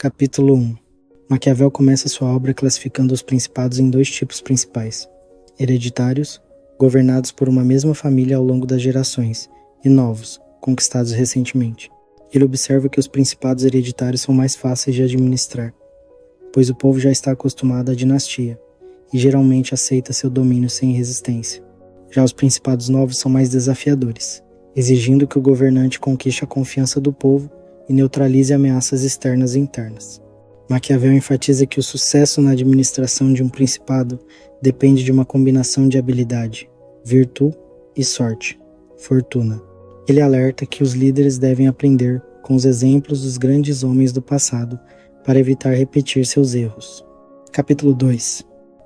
Capítulo 1. Maquiavel começa sua obra classificando os principados em dois tipos principais: hereditários, governados por uma mesma família ao longo das gerações, e novos, conquistados recentemente. Ele observa que os principados hereditários são mais fáceis de administrar, pois o povo já está acostumado à dinastia, e geralmente aceita seu domínio sem resistência. Já os principados novos são mais desafiadores, exigindo que o governante conquiste a confiança do povo e neutralize ameaças externas e internas. Maquiavel enfatiza que o sucesso na administração de um principado depende de uma combinação de habilidade, virtude e sorte, fortuna. Ele alerta que os líderes devem aprender com os exemplos dos grandes homens do passado para evitar repetir seus erros. Capítulo 2.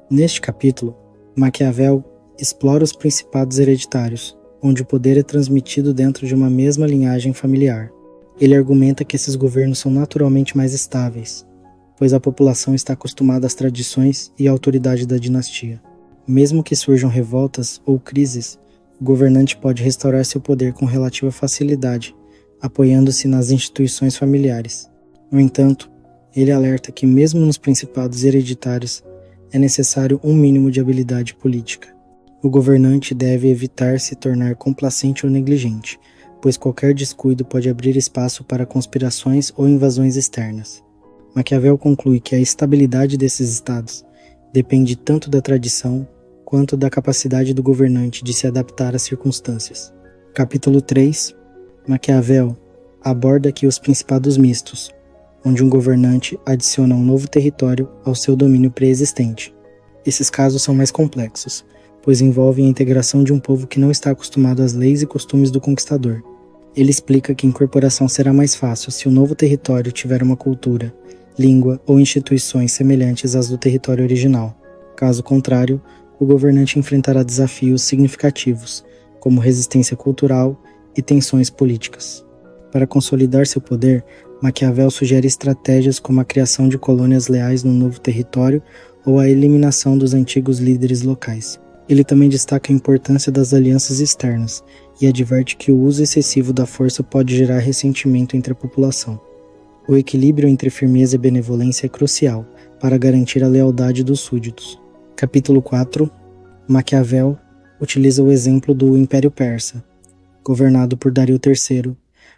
Neste capítulo, Maquiavel explora os principados hereditários, onde o poder é transmitido dentro de uma mesma linhagem familiar. Ele argumenta que esses governos são naturalmente mais estáveis, pois a população está acostumada às tradições e à autoridade da dinastia. Mesmo que surjam revoltas ou crises, o governante pode restaurar seu poder com relativa facilidade, apoiando-se nas instituições familiares. No entanto, ele alerta que mesmo nos principados hereditários é necessário um mínimo de habilidade política. O governante deve evitar se tornar complacente ou negligente, pois qualquer descuido pode abrir espaço para conspirações ou invasões externas. Maquiavel conclui que a estabilidade desses estados depende tanto da tradição quanto da capacidade do governante de se adaptar às circunstâncias. Capítulo 3. Maquiavel aborda aqui os principados mistos, onde um governante adiciona um novo território ao seu domínio pré-existente. Esses casos são mais complexos, pois envolvem a integração de um povo que não está acostumado às leis e costumes do conquistador. Ele explica que a incorporação será mais fácil se o novo território tiver uma cultura, língua ou instituições semelhantes às do território original. Caso contrário, o governante enfrentará desafios significativos, como resistência cultural e tensões políticas. Para consolidar seu poder, Maquiavel sugere estratégias como a criação de colônias leais no novo território ou a eliminação dos antigos líderes locais. Ele também destaca a importância das alianças externas e adverte que o uso excessivo da força pode gerar ressentimento entre a população. O equilíbrio entre firmeza e benevolência é crucial para garantir a lealdade dos súditos. Capítulo 4. Maquiavel utiliza o exemplo do Império Persa, governado por Dario III,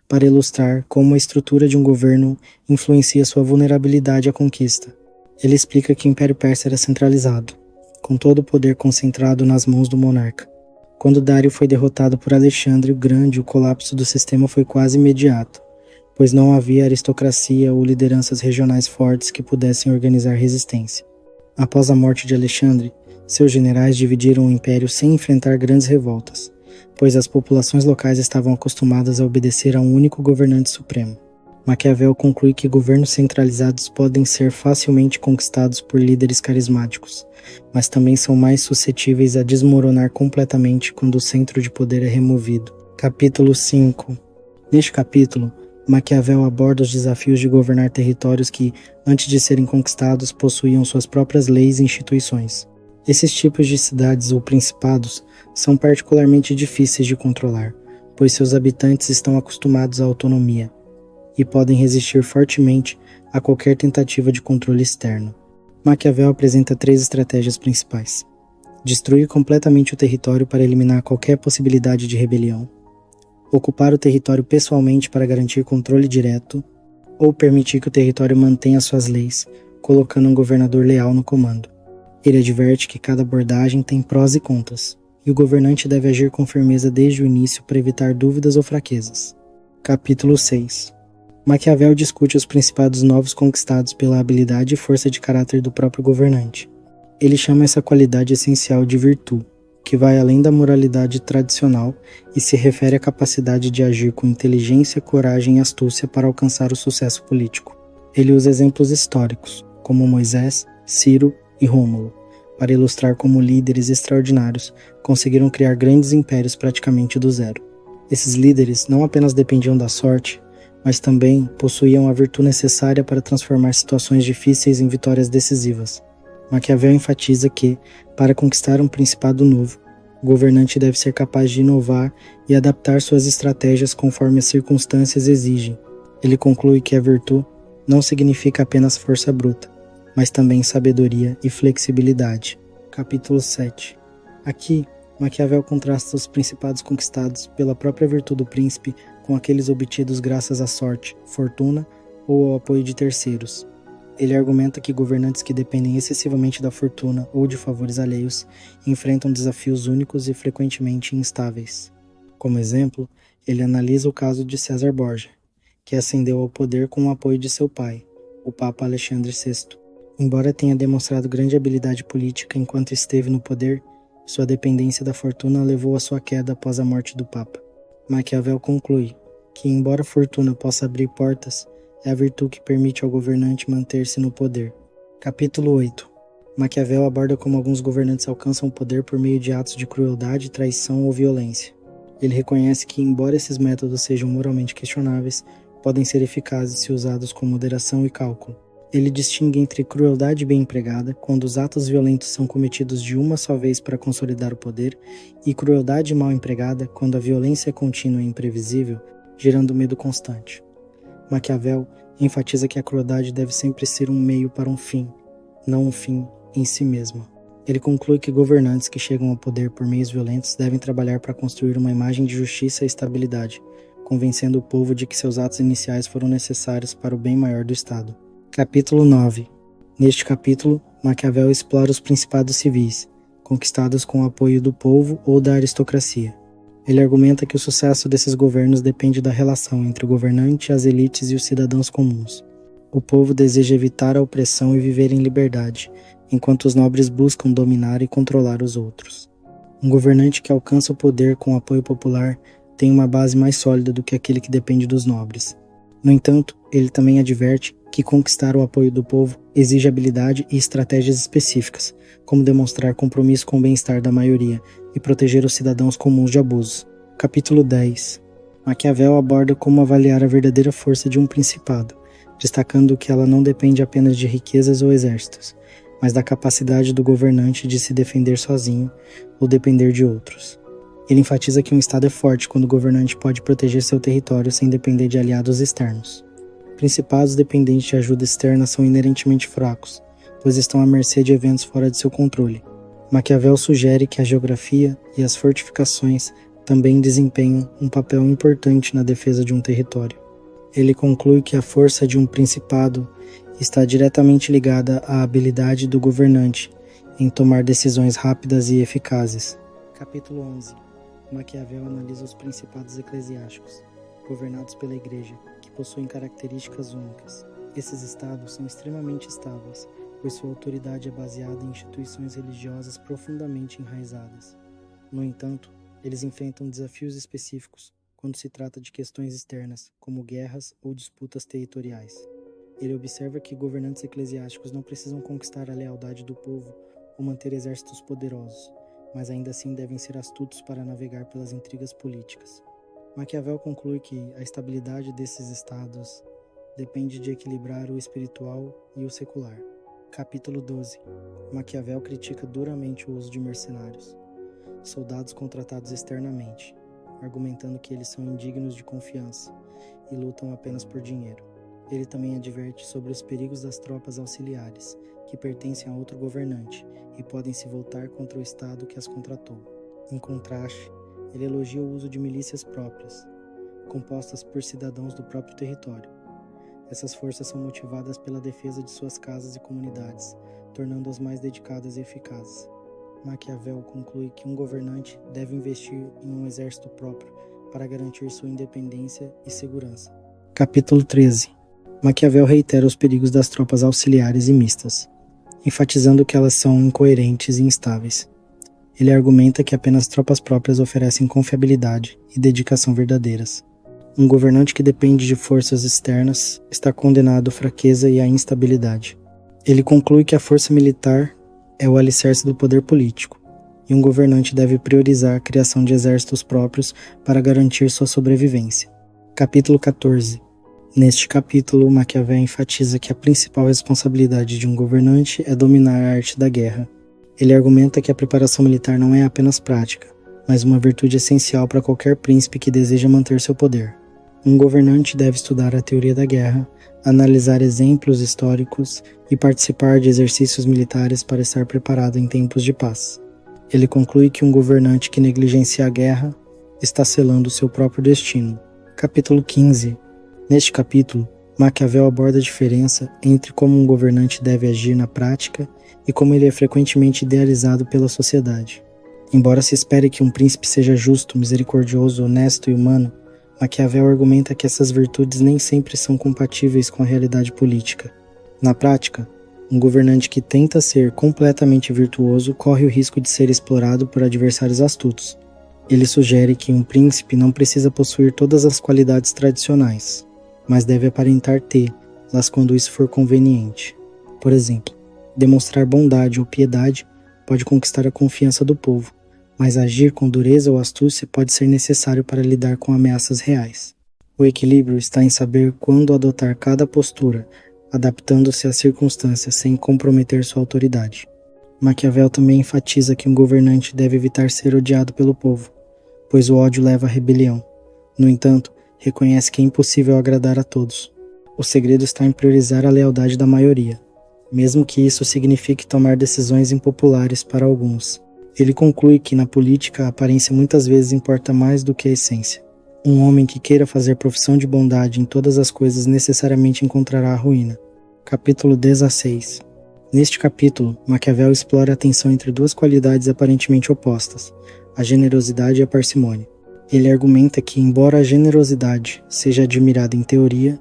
para ilustrar como a estrutura de um governo influencia sua vulnerabilidade à conquista. Ele explica que o Império Persa era centralizado, com todo o poder concentrado nas mãos do monarca. Quando Dário foi derrotado por Alexandre o Grande, o colapso do sistema foi quase imediato, pois não havia aristocracia ou lideranças regionais fortes que pudessem organizar resistência. Após a morte de Alexandre, seus generais dividiram o império sem enfrentar grandes revoltas, pois as populações locais estavam acostumadas a obedecer a um único governante supremo. Maquiavel conclui que governos centralizados podem ser facilmente conquistados por líderes carismáticos, mas também são mais suscetíveis a desmoronar completamente quando o centro de poder é removido. Capítulo 5. Neste capítulo, Maquiavel aborda os desafios de governar territórios que, antes de serem conquistados, possuíam suas próprias leis e instituições. Esses tipos de cidades ou principados são particularmente difíceis de controlar, pois seus habitantes estão acostumados à autonomia e podem resistir fortemente a qualquer tentativa de controle externo. Maquiavel apresenta 3 estratégias principais: destruir completamente o território para eliminar qualquer possibilidade de rebelião, ocupar o território pessoalmente para garantir controle direto, ou permitir que o território mantenha suas leis, colocando um governador leal no comando. Ele adverte que cada abordagem tem prós e contras, e o governante deve agir com firmeza desde o início para evitar dúvidas ou fraquezas. Capítulo 6. Maquiavel discute os principados novos conquistados pela habilidade e força de caráter do próprio governante. Ele chama essa qualidade essencial de virtude, que vai além da moralidade tradicional e se refere à capacidade de agir com inteligência, coragem e astúcia para alcançar o sucesso político. Ele usa exemplos históricos, como Moisés, Ciro e Rômulo, para ilustrar como líderes extraordinários conseguiram criar grandes impérios praticamente do zero. Esses líderes não apenas dependiam da sorte, mas também possuíam a virtude necessária para transformar situações difíceis em vitórias decisivas. Maquiavel enfatiza que, para conquistar um principado novo, o governante deve ser capaz de inovar e adaptar suas estratégias conforme as circunstâncias exigem. Ele conclui que a virtude não significa apenas força bruta, mas também sabedoria e flexibilidade. Capítulo 7. Aqui, Maquiavel contrasta os principados conquistados pela própria virtude do príncipe com aqueles obtidos graças à sorte, fortuna ou ao apoio de terceiros. Ele argumenta que governantes que dependem excessivamente da fortuna ou de favores alheios enfrentam desafios únicos e frequentemente instáveis. Como exemplo, ele analisa o caso de César Borgia, que ascendeu ao poder com o apoio de seu pai, o Papa Alexandre VI. Embora tenha demonstrado grande habilidade política enquanto esteve no poder, sua dependência da fortuna levou à sua queda após a morte do Papa. Maquiavel conclui que, embora a fortuna possa abrir portas, é a virtude que permite ao governante manter-se no poder. Capítulo 8. Maquiavel aborda como alguns governantes alcançam o poder por meio de atos de crueldade, traição ou violência. Ele reconhece que, embora esses métodos sejam moralmente questionáveis, podem ser eficazes se usados com moderação e cálculo. Ele distingue entre crueldade bem empregada, quando os atos violentos são cometidos de uma só vez para consolidar o poder, e crueldade mal empregada, quando a violência é contínua e imprevisível, gerando medo constante. Maquiavel enfatiza que a crueldade deve sempre ser um meio para um fim, não um fim em si mesma. Ele conclui que governantes que chegam ao poder por meios violentos devem trabalhar para construir uma imagem de justiça e estabilidade, convencendo o povo de que seus atos iniciais foram necessários para o bem maior do Estado. Capítulo 9. Neste capítulo, Maquiavel explora os principados civis, conquistados com o apoio do povo ou da aristocracia. Ele argumenta que o sucesso desses governos depende da relação entre o governante, as elites e os cidadãos comuns. O povo deseja evitar a opressão e viver em liberdade, enquanto os nobres buscam dominar e controlar os outros. Um governante que alcança o poder com o apoio popular tem uma base mais sólida do que aquele que depende dos nobres. No entanto, ele também adverte que conquistar o apoio do povo exige habilidade e estratégias específicas, como demonstrar compromisso com o bem-estar da maioria e proteger os cidadãos comuns de abusos. Capítulo 10. Maquiavel aborda como avaliar a verdadeira força de um principado, destacando que ela não depende apenas de riquezas ou exércitos, mas da capacidade do governante de se defender sozinho ou depender de outros. Ele enfatiza que um Estado é forte quando o governante pode proteger seu território sem depender de aliados externos. Principados dependentes de ajuda externa são inerentemente fracos, pois estão à mercê de eventos fora de seu controle. Maquiavel sugere que a geografia e as fortificações também desempenham um papel importante na defesa de um território. Ele conclui que a força de um principado está diretamente ligada à habilidade do governante em tomar decisões rápidas e eficazes. Capítulo 11. Maquiavel analisa os principados eclesiásticos, governados pela Igreja, que possuem características únicas. Esses estados são extremamente estáveis, pois sua autoridade é baseada em instituições religiosas profundamente enraizadas. No entanto, eles enfrentam desafios específicos quando se trata de questões externas, como guerras ou disputas territoriais. Ele observa que governantes eclesiásticos não precisam conquistar a lealdade do povo ou manter exércitos poderosos, mas ainda assim devem ser astutos para navegar pelas intrigas políticas. Maquiavel conclui que a estabilidade desses estados depende de equilibrar o espiritual e o secular. Capítulo 12. Maquiavel critica duramente o uso de mercenários, soldados contratados externamente, argumentando que eles são indignos de confiança e lutam apenas por dinheiro. Ele também adverte sobre os perigos das tropas auxiliares, que pertencem a outro governante e podem se voltar contra o Estado que as contratou. Em contraste, ele elogia o uso de milícias próprias, compostas por cidadãos do próprio território. Essas forças são motivadas pela defesa de suas casas e comunidades, tornando-as mais dedicadas e eficazes. Maquiavel conclui que um governante deve investir em um exército próprio para garantir sua independência e segurança. Capítulo 13. Maquiavel reitera os perigos das tropas auxiliares e mistas, enfatizando que elas são incoerentes e instáveis. Ele argumenta que apenas tropas próprias oferecem confiabilidade e dedicação verdadeiras. Um governante que depende de forças externas está condenado à fraqueza e à instabilidade. Ele conclui que a força militar é o alicerce do poder político, e um governante deve priorizar a criação de exércitos próprios para garantir sua sobrevivência. Capítulo 14. Neste capítulo, Maquiavel enfatiza que a principal responsabilidade de um governante é dominar a arte da guerra. Ele argumenta que a preparação militar não é apenas prática, mas uma virtude essencial para qualquer príncipe que deseja manter seu poder. Um governante deve estudar a teoria da guerra, analisar exemplos históricos e participar de exercícios militares para estar preparado em tempos de paz. Ele conclui que um governante que negligencia a guerra está selando seu próprio destino. Capítulo 15. Neste capítulo, Maquiavel aborda a diferença entre como um governante deve agir na prática e como ele é frequentemente idealizado pela sociedade. Embora se espere que um príncipe seja justo, misericordioso, honesto e humano, Maquiavel argumenta que essas virtudes nem sempre são compatíveis com a realidade política. Na prática, um governante que tenta ser completamente virtuoso corre o risco de ser explorado por adversários astutos. Ele sugere que um príncipe não precisa possuir todas as qualidades tradicionais, mas deve aparentar tê-las quando isso for conveniente. Por exemplo, demonstrar bondade ou piedade pode conquistar a confiança do povo, mas agir com dureza ou astúcia pode ser necessário para lidar com ameaças reais. O equilíbrio está em saber quando adotar cada postura, adaptando-se às circunstâncias sem comprometer sua autoridade. Maquiavel também enfatiza que um governante deve evitar ser odiado pelo povo, pois o ódio leva à rebelião. No entanto, reconhece que é impossível agradar a todos. O segredo está em priorizar a lealdade da maioria, mesmo que isso signifique tomar decisões impopulares para alguns. Ele conclui que na política a aparência muitas vezes importa mais do que a essência. Um homem que queira fazer profissão de bondade em todas as coisas necessariamente encontrará a ruína. Capítulo 16. Neste capítulo, Maquiavel explora a tensão entre duas qualidades aparentemente opostas, a generosidade e a parcimônia. Ele argumenta que, embora a generosidade seja admirada em teoria,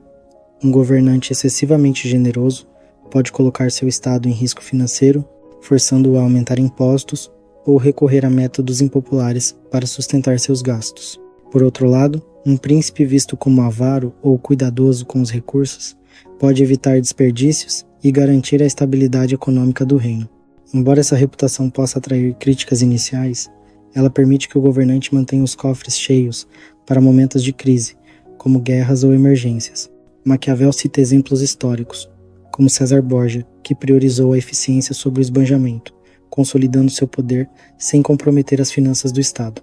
um governante excessivamente generoso pode colocar seu estado em risco financeiro, forçando-o a aumentar impostos ou recorrer a métodos impopulares para sustentar seus gastos. Por outro lado, um príncipe visto como avaro ou cuidadoso com os recursos pode evitar desperdícios e garantir a estabilidade econômica do reino. Embora essa reputação possa atrair críticas iniciais, ela permite que o governante mantenha os cofres cheios para momentos de crise, como guerras ou emergências. Maquiavel cita exemplos históricos, como César Borgia, que priorizou a eficiência sobre o esbanjamento, consolidando seu poder sem comprometer as finanças do Estado.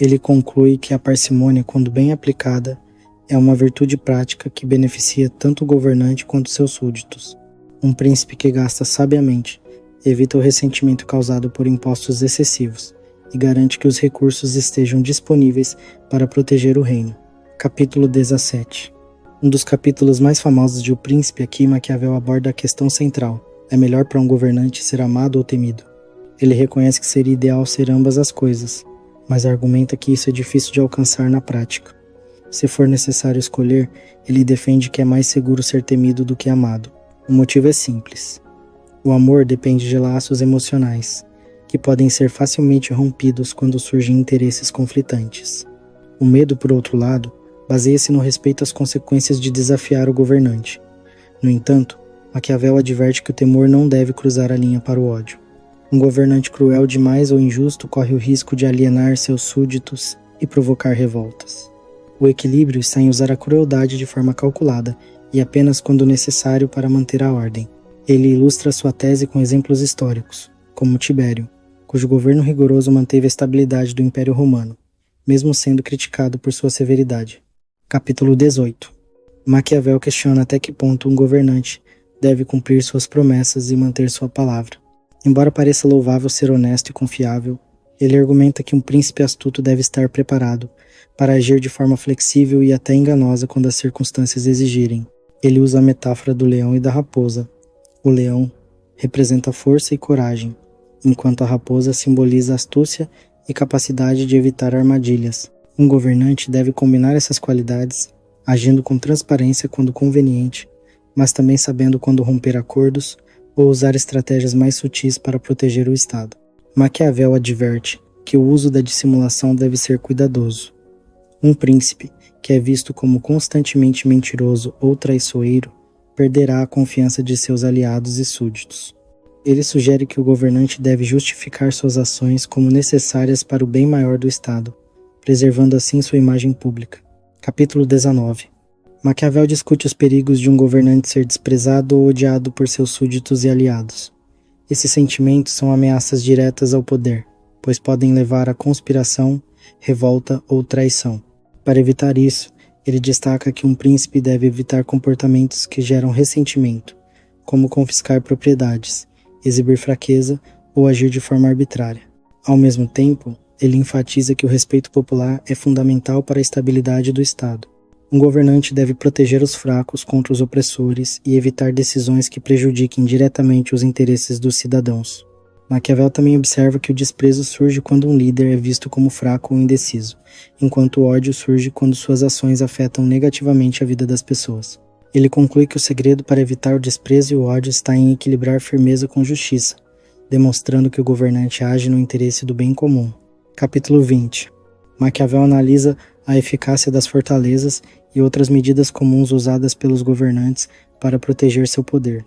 Ele conclui que a parcimônia, quando bem aplicada, é uma virtude prática que beneficia tanto o governante quanto seus súditos. Um príncipe que gasta sabiamente evita o ressentimento causado por impostos excessivos e garante que os recursos estejam disponíveis para proteger o reino. Capítulo 17. Um dos capítulos mais famosos de O Príncipe, aqui Maquiavel aborda a questão central: é melhor para um governante ser amado ou temido? Ele reconhece que seria ideal ser ambas as coisas, mas argumenta que isso é difícil de alcançar na prática. Se for necessário escolher, ele defende que é mais seguro ser temido do que amado. O motivo é simples. O amor depende de laços emocionais, que podem ser facilmente rompidos quando surgem interesses conflitantes. O medo, por outro lado, baseia-se no respeito às consequências de desafiar o governante. No entanto, Maquiavel adverte que o temor não deve cruzar a linha para o ódio. Um governante cruel demais ou injusto corre o risco de alienar seus súditos e provocar revoltas. O equilíbrio está em usar a crueldade de forma calculada e apenas quando necessário para manter a ordem. Ele ilustra sua tese com exemplos históricos, como Tibério, cujo governo rigoroso manteve a estabilidade do Império Romano, mesmo sendo criticado por sua severidade. Capítulo 18. Maquiavel questiona até que ponto um governante deve cumprir suas promessas e manter sua palavra. Embora pareça louvável ser honesto e confiável, ele argumenta que um príncipe astuto deve estar preparado para agir de forma flexível e até enganosa quando as circunstâncias exigirem. Ele usa a metáfora do leão e da raposa. O leão representa força e coragem, enquanto a raposa simboliza astúcia e capacidade de evitar armadilhas. Um governante deve combinar essas qualidades, agindo com transparência quando conveniente, mas também sabendo quando romper acordos ou usar estratégias mais sutis para proteger o Estado. Maquiavel adverte que o uso da dissimulação deve ser cuidadoso. Um príncipe, que é visto como constantemente mentiroso ou traiçoeiro, perderá a confiança de seus aliados e súditos. Ele sugere que o governante deve justificar suas ações como necessárias para o bem maior do Estado, preservando assim sua imagem pública. Capítulo 19. Maquiavel discute os perigos de um governante ser desprezado ou odiado por seus súditos e aliados. Esses sentimentos são ameaças diretas ao poder, pois podem levar à conspiração, revolta ou traição. Para evitar isso, Ele destaca que um príncipe deve evitar comportamentos que geram ressentimento, como confiscar propriedades, exibir fraqueza ou agir de forma arbitrária. Ao mesmo tempo, ele enfatiza que o respeito popular é fundamental para a estabilidade do Estado. Um governante deve proteger os fracos contra os opressores e evitar decisões que prejudiquem diretamente os interesses dos cidadãos. Maquiavel também observa que o desprezo surge quando um líder é visto como fraco ou indeciso, enquanto o ódio surge quando suas ações afetam negativamente a vida das pessoas. Ele conclui que o segredo para evitar o desprezo e o ódio está em equilibrar firmeza com justiça, demonstrando que o governante age no interesse do bem comum. Capítulo 20. Maquiavel analisa a eficácia das fortalezas e outras medidas comuns usadas pelos governantes para proteger seu poder.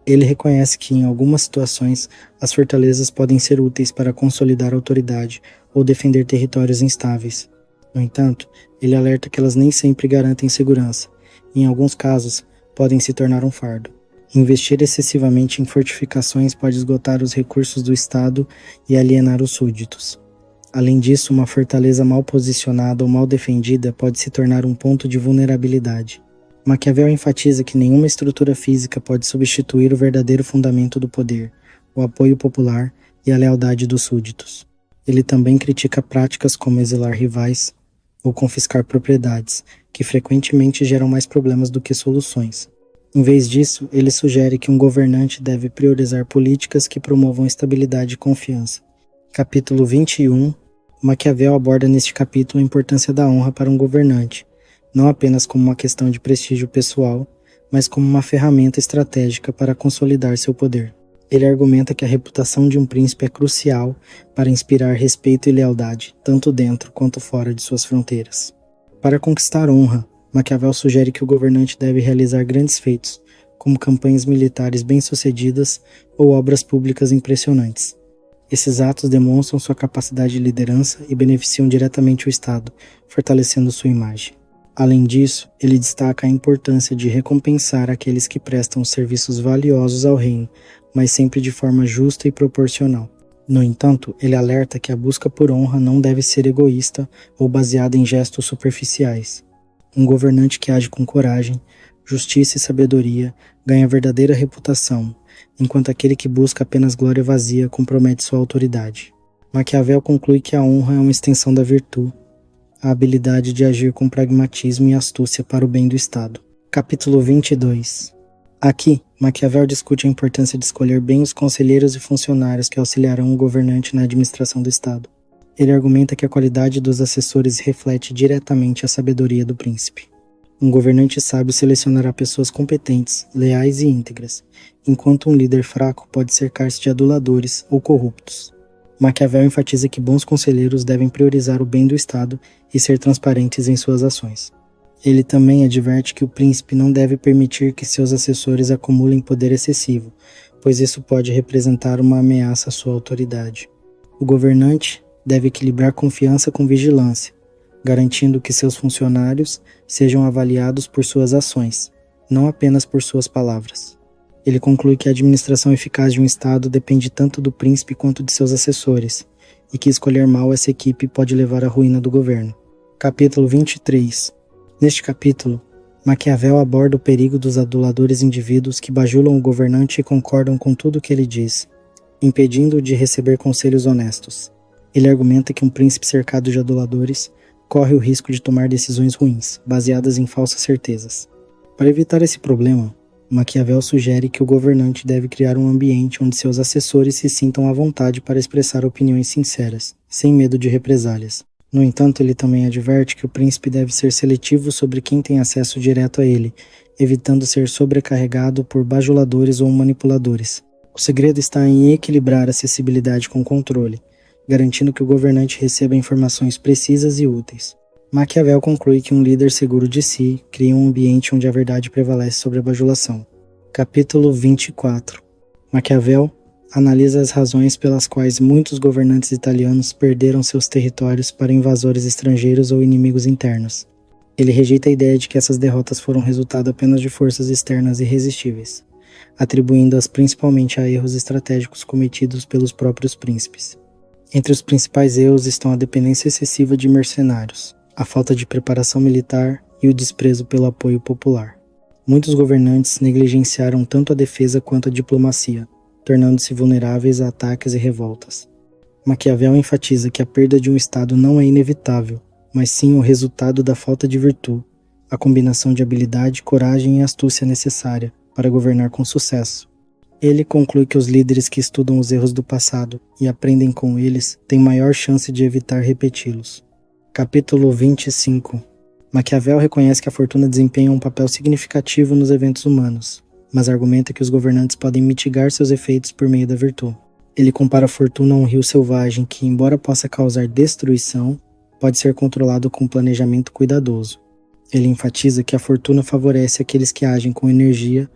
Ele reconhece que, em algumas situações, as fortalezas podem ser úteis para consolidar a autoridade ou defender territórios instáveis. No entanto, ele alerta que elas nem sempre garantem segurança, e, em alguns casos, podem se tornar um fardo. Investir excessivamente em fortificações pode esgotar os recursos do Estado e alienar os súditos. Além disso, uma fortaleza mal posicionada ou mal defendida pode se tornar um ponto de vulnerabilidade. Maquiavel enfatiza que nenhuma estrutura física pode substituir o verdadeiro fundamento do poder, o apoio popular e a lealdade dos súditos. Ele também critica práticas como exilar rivais ou confiscar propriedades, que frequentemente geram mais problemas do que soluções. Em vez disso, ele sugere que um governante deve priorizar políticas que promovam estabilidade e confiança. Capítulo 21. Maquiavel aborda neste capítulo a importância da honra para um governante, não apenas como uma questão de prestígio pessoal, mas como uma ferramenta estratégica para consolidar seu poder. Ele argumenta que a reputação de um príncipe é crucial para inspirar respeito e lealdade, tanto dentro quanto fora de suas fronteiras. Para conquistar honra, Maquiavel sugere que o governante deve realizar grandes feitos, como campanhas militares bem-sucedidas ou obras públicas impressionantes. Esses atos demonstram sua capacidade de liderança e beneficiam diretamente o Estado, fortalecendo sua imagem. Além disso, ele destaca a importância de recompensar aqueles que prestam serviços valiosos ao reino, mas sempre de forma justa e proporcional. No entanto, ele alerta que a busca por honra não deve ser egoísta ou baseada em gestos superficiais. Um governante que age com coragem, justiça e sabedoria ganha verdadeira reputação, enquanto aquele que busca apenas glória vazia compromete sua autoridade. Maquiavel conclui que a honra é uma extensão da virtude, a habilidade de agir com pragmatismo e astúcia para o bem do Estado. Capítulo 22. Aqui, Maquiavel discute a importância de escolher bem os conselheiros e funcionários que auxiliarão o governante na administração do Estado. Ele argumenta que a qualidade dos assessores reflete diretamente a sabedoria do príncipe. Um governante sábio selecionará pessoas competentes, leais e íntegras, enquanto um líder fraco pode cercar-se de aduladores ou corruptos. Maquiavel enfatiza que bons conselheiros devem priorizar o bem do Estado e ser transparentes em suas ações. Ele também adverte que o príncipe não deve permitir que seus assessores acumulem poder excessivo, pois isso pode representar uma ameaça à sua autoridade. O governante deve equilibrar confiança com vigilância, garantindo que seus funcionários sejam avaliados por suas ações, não apenas por suas palavras. Ele conclui que a administração eficaz de um Estado depende tanto do príncipe quanto de seus assessores, e que escolher mal essa equipe pode levar à ruína do governo. Capítulo 23. Neste capítulo, Maquiavel aborda o perigo dos aduladores indivíduos que bajulam o governante e concordam com tudo o que ele diz, impedindo-o de receber conselhos honestos. Ele argumenta que um príncipe cercado de aduladores corre o risco de tomar decisões ruins, baseadas em falsas certezas. Para evitar esse problema, Maquiavel sugere que o governante deve criar um ambiente onde seus assessores se sintam à vontade para expressar opiniões sinceras, sem medo de represálias. No entanto, ele também adverte que o príncipe deve ser seletivo sobre quem tem acesso direto a ele, evitando ser sobrecarregado por bajuladores ou manipuladores. O segredo está em equilibrar a acessibilidade com controle, garantindo que o governante receba informações precisas e úteis. Maquiavel conclui que um líder seguro de si cria um ambiente onde a verdade prevalece sobre a bajulação. Capítulo 24. Maquiavel analisa as razões pelas quais muitos governantes italianos perderam seus territórios para invasores estrangeiros ou inimigos internos. Ele rejeita a ideia de que essas derrotas foram resultado apenas de forças externas irresistíveis, atribuindo-as principalmente a erros estratégicos cometidos pelos próprios príncipes. Entre os principais erros estão a dependência excessiva de mercenários, a falta de preparação militar e o desprezo pelo apoio popular. Muitos governantes negligenciaram tanto a defesa quanto a diplomacia, tornando-se vulneráveis a ataques e revoltas. Maquiavel enfatiza que a perda de um Estado não é inevitável, mas sim o resultado da falta de virtude, a combinação de habilidade, coragem e astúcia necessária para governar com sucesso. Ele conclui que os líderes que estudam os erros do passado e aprendem com eles têm maior chance de evitar repeti-los. Capítulo 25. Maquiavel reconhece que a fortuna desempenha um papel significativo nos eventos humanos, mas argumenta que os governantes podem mitigar seus efeitos por meio da virtude. Ele compara a fortuna a um rio selvagem que, embora possa causar destruição, pode ser controlado com planejamento cuidadoso. Ele enfatiza que a fortuna favorece aqueles que agem com energia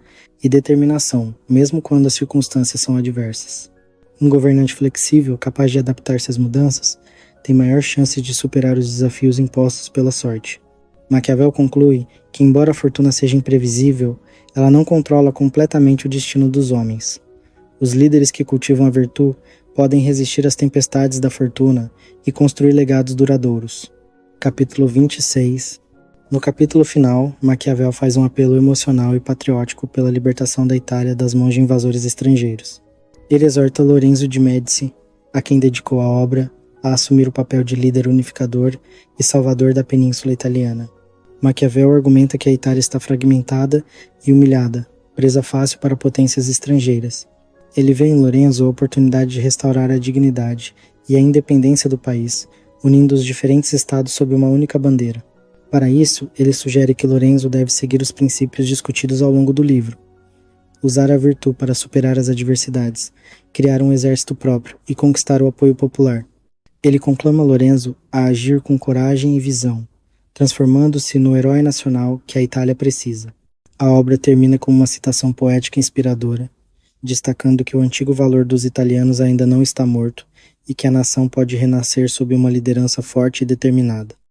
e determinação, mesmo quando as circunstâncias são adversas. Um governante flexível, capaz de adaptar-se às mudanças, tem maior chance de superar os desafios impostos pela sorte. Maquiavel conclui que, embora a fortuna seja imprevisível, ela não controla completamente o destino dos homens. Os líderes que cultivam a virtude podem resistir às tempestades da fortuna e construir legados duradouros. Capítulo 26. No capítulo final, Maquiavel faz um apelo emocional e patriótico pela libertação da Itália das mãos de invasores estrangeiros. Ele exorta Lorenzo de Médici, a quem dedicou a obra, a assumir o papel de líder unificador e salvador da Península Italiana. Maquiavel argumenta que a Itália está fragmentada e humilhada, presa fácil para potências estrangeiras. Ele vê em Lorenzo a oportunidade de restaurar a dignidade e a independência do país, unindo os diferentes estados sob uma única bandeira. Para isso, ele sugere que Lorenzo deve seguir os princípios discutidos ao longo do livro. Usar a virtude para superar as adversidades, criar um exército próprio e conquistar o apoio popular. Ele conclama Lorenzo a agir com coragem e visão, transformando-se no herói nacional que a Itália precisa. A obra termina com uma citação poética inspiradora, destacando que o antigo valor dos italianos ainda não está morto e que a nação pode renascer sob uma liderança forte e determinada.